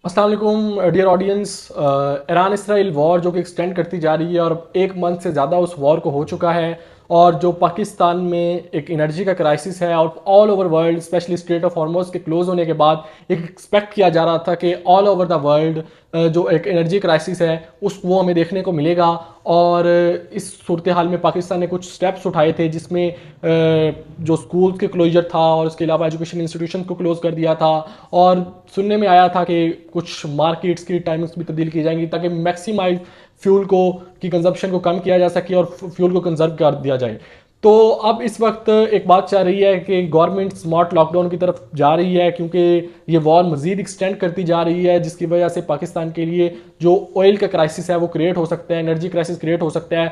अस्सलाम वालेकुम dear audience. Iran Israel war जो कि एक्सटेंड करती जा रही है और एक मंथ से ज़्यादा उस वॉर को हो चुका है, और जो पाकिस्तान में एक एनर्जी का क्राइसिस है और all over world specially straight of Hormuz के क्लोज होने के बाद एक एक्सपेक्ट किया जा रहा था कि ऑल ओवर द वर्ल्ड जो एक एनर्जी क्राइसिस है वो हमें देखने को मिलेगा। और इस सूरत हाल में पाकिस्तान ने कुछ स्टेप्स उठाए थे, जिसमें जो स्कूल्स के क्लोजर था और उसके अलावा एजुकेशन इंस्टीट्यूशन को क्लोज कर दिया था। और सुनने में आया था कि कुछ मार्केट्स की टाइमिंग्स भी तब्दील की जाएंगी ताकि मैक्सिमाइज फ्यूल को की कंजप्शन को कम किया जा सके और फ्यूल को कंजर्व कर दिया जाए। तो अब इस वक्त एक बात चल रही है कि गवर्नमेंट स्मार्ट लॉकडाउन की तरफ जा रही है, क्योंकि ये वॉर मजीद एक्सटेंड करती जा रही है, जिसकी वजह से पाकिस्तान के लिए जो ऑयल का क्राइसिस है वो क्रिएट हो सकता है, एनर्जी क्राइसिस क्रिएट हो सकता है।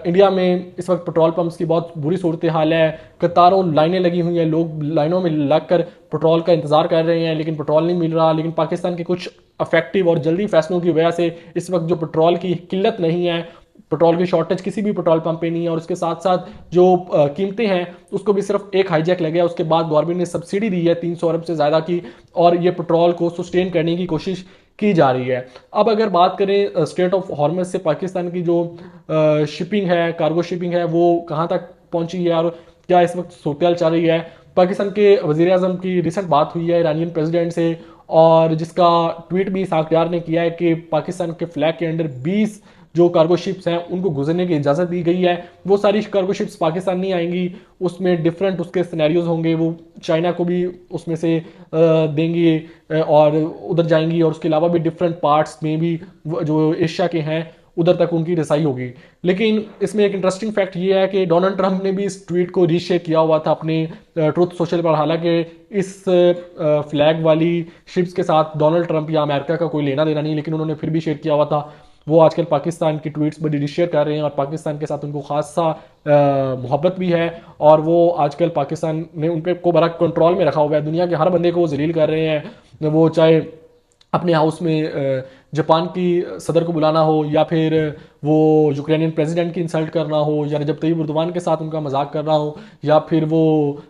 इंडिया में इस वक्त पेट्रोल पंप्स की बहुत बुरी सूरत हाल है, कतारों लाइनें लगी हुई हैं, लोग लाइनों में लग कर पेट्रोल का इंतजार कर रहे हैं लेकिन पेट्रोल नहीं मिल रहा। लेकिन पाकिस्तान के कुछ अफेक्टिव और जल्दी फैसलों की वजह से इस वक्त जो पेट्रोल की किल्लत नहीं है, पेट्रोल की शॉर्टेज किसी भी पेट्रोल पंप पे नहीं है। और उसके साथ साथ जो कीमतें हैं उसको भी सिर्फ एक हाईजैक लगे, उसके बाद गवर्नमेंट ने सब्सिडी दी है 300 अरब से ज़्यादा की, और ये पेट्रोल को सस्टेन करने की कोशिश की जा रही है। अब अगर बात करें स्ट्रेट ऑफ हॉर्मज से पाकिस्तान की जो शिपिंग है, कार्गो शिपिंग है, वो कहाँ तक पहुंची है और क्या इस वक्त सूरत चल रही है। पाकिस्तान के वज़ीर आज़म की रिसेंट बात हुई है ईरानियन प्रेसिडेंट से, और जिसका ट्वीट भी इसाक डार ने किया है कि पाकिस्तान के फ्लैग के अंडर 20 जो कार्गो शिप्स हैं उनको गुजरने की इजाज़त दी गई है। वो सारी कार्गो शिप्स पाकिस्तान नहीं आएंगी, उसमें डिफरेंट उसके सिनेरियोज होंगे, वो चाइना को भी उसमें से देंगी और उधर जाएंगी, और उसके अलावा भी डिफरेंट पार्ट्स में भी जो एशिया के हैं उधर तक उनकी रसाई होगी। लेकिन इसमें एक इंटरेस्टिंग फैक्ट ये है कि डोनाल्ड ट्रंप ने भी इस ट्वीट को रीशेयर किया हुआ था अपने ट्रुथ सोशल पर। हालांकि इस फ्लैग वाली शिप्स के साथ डोनाल्ड ट्रंप या अमेरिका का कोई लेना देना नहीं, लेकिन उन्होंने फिर भी शेयर किया हुआ था। वो आजकल पाकिस्तान की ट्वीट्स बड़ी रीशेयर कर रहे हैं और पाकिस्तान के साथ उनको खासा मोहब्बत भी है, और वो आजकल पाकिस्तान ने उन पर को बड़ा कंट्रोल में रखा हुआ है। दुनिया के हर बंदे को वो जलील कर रहे हैं, वो चाहे अपने हाउस में जापान की सदर को बुलाना हो, या फिर वो यूक्रेनियन प्रेसिडेंट की इंसल्ट करना हो, या रजब तैयब उर्दवान के साथ उनका मजाक करना हो, या फिर वो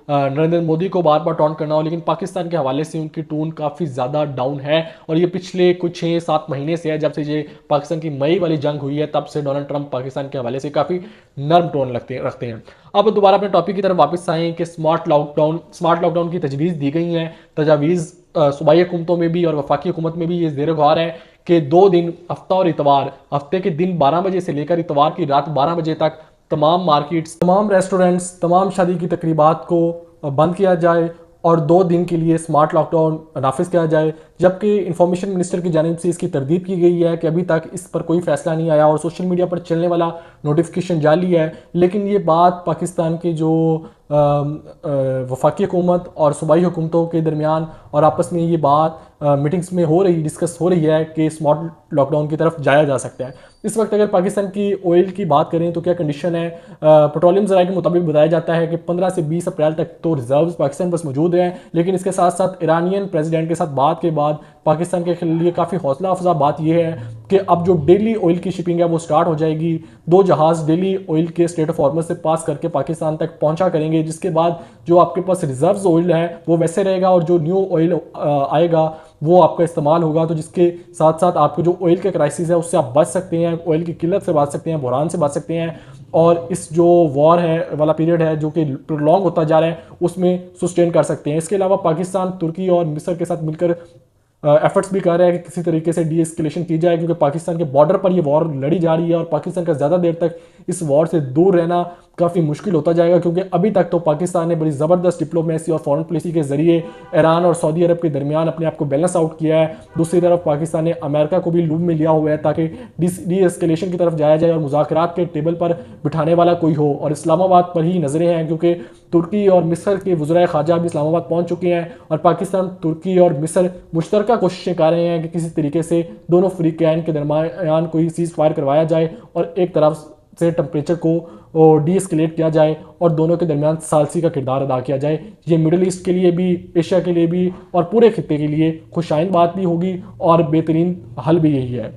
नरेंद्र मोदी को बार बार टॉन्ट करना हो। लेकिन पाकिस्तान के हवाले से उनकी टोन काफ़ी ज़्यादा डाउन है, और ये पिछले कुछ 6-7 महीने से है, जब से ये पाकिस्तान की मई वाली जंग हुई है तब से डोनाल्ड ट्रंप पाकिस्तान के हवाले से काफ़ी नर्म टोन रखते हैं। अब दोबारा अपने टॉपिक की तरफ वापस आएँ कि स्मार्ट लॉकडाउन की तजवीज़ दी गई हैं। तजावीज़ सूबाई हुकूमतों में भी और वफाकी हुकूमत में भी ये ज़ेर गौर है कि 2 दिन हफ्ता और इतवार, हफ्ते के दिन 12 बजे से लेकर इतवार की रात 12 बजे तक तमाम मार्केट्स, तमाम रेस्टोरेंट्स, तमाम शादी की तकरीबात को बंद किया जाए और 2 दिन के लिए स्मार्ट लॉकडाउन नाफिज किया जाए। जबकि इंफॉर्मेशन मिनिस्टर की जानिब से इसकी तरदीद की गई है कि अभी तक इस पर कोई फैसला नहीं आया और सोशल मीडिया पर चलने वाला नोटिफिकेशन जाली है। लेकिन ये बात पाकिस्तान के जो वफाकी हुकूमत और सूबाई हुकूमतों के दरमियान और आपस में ये बात मीटिंग्स में डिस्कस हो रही है कि स्मार्ट लॉकडाउन की तरफ जाया जा सकता है। इस वक्त अगर पाकिस्तान की ऑयल की बात करें तो क्या कंडीशन है। पेट्रोलियम ज़राए के मुताबिक बताया जाता है कि 15 से 20 अप्रैल तक तो रिजर्व्स पाकिस्तान पास मौजूद हैं, लेकिन इसके साथ साथ ईरानियन प्रेसिडेंट के साथ बात के बाद पाकिस्तान के लिए काफ़ी हौसला अफजा बात यह है कि अब जो डेली ऑयल की शिपिंग है वो स्टार्ट हो जाएगी। 2 जहाज़ डेली ऑयल के स्ट्रेट ऑफ हॉर्मज़ से पास करके पाकिस्तान तक पहुंचा करेंगे, जिसके बाद जो आपके पास रिजर्व्स ऑयल है वो वैसे रहेगा और जो न्यू ऑयल आएगा वो आपका इस्तेमाल होगा। तो जिसके साथ साथ आपको जो ऑयल का क्राइसिस है उससे आप बच सकते हैं, ऑयल की किल्लत से बच सकते हैं, बहरान से बच सकते हैं, और इस जो वॉर है वाला पीरियड है जो कि प्रोलॉन्ग होता जा रहा है उसमें सस्टेन कर सकते हैं। इसके अलावा पाकिस्तान तुर्की और मिस्र के साथ मिलकर एफर्ट्स भी कर रहे हैं कि किसी तरीके से डी एस्केलेशन की जाए, क्योंकि पाकिस्तान के बॉर्डर पर ये वॉर लड़ी जा रही है और पाकिस्तान का ज़्यादा देर तक इस वॉर से दूर रहना काफ़ी मुश्किल होता जाएगा। क्योंकि अभी तक तो पाकिस्तान ने बड़ी ज़बरदस्त डिप्लोमेसी और फॉरेन पॉलिसी के जरिए ईरान और सऊदी अरब के दरमियान अपने आप को बैलेंस आउट किया है। दूसरी तरफ पाकिस्तान ने अमेरिका को भी लूप में लिया हुआ है ताकि डी एस्केलेशन की तरफ जाया जाए और मुज़ाकरात के टेबल पर बिठाने वाला कोई हो, और इस्लामाबाद पर ही नज़रें हैं क्योंकि तुर्की और मिस्र के वज़राए ख़ारजा भी इस्लामाबाद पहुँच चुके हैं और पाकिस्तान, तुर्की और मिस्र मुश्तरका कोशिशें कर रहे हैं कि किसी तरीके से दोनों फ्रीकैन के दरमियान कोई सीज़ फायर करवाया जाए और एक तरफ से टेम्परेचर को डी एस्केलेट किया जाए और दोनों के दरमियान सालसी का किरदार अदा किया जाए। ये मिडिल ईस्ट के लिए भी, एशिया के लिए भी और पूरे खित्ते के लिए खुशाइन बात भी होगी और बेहतरीन हल भी यही है।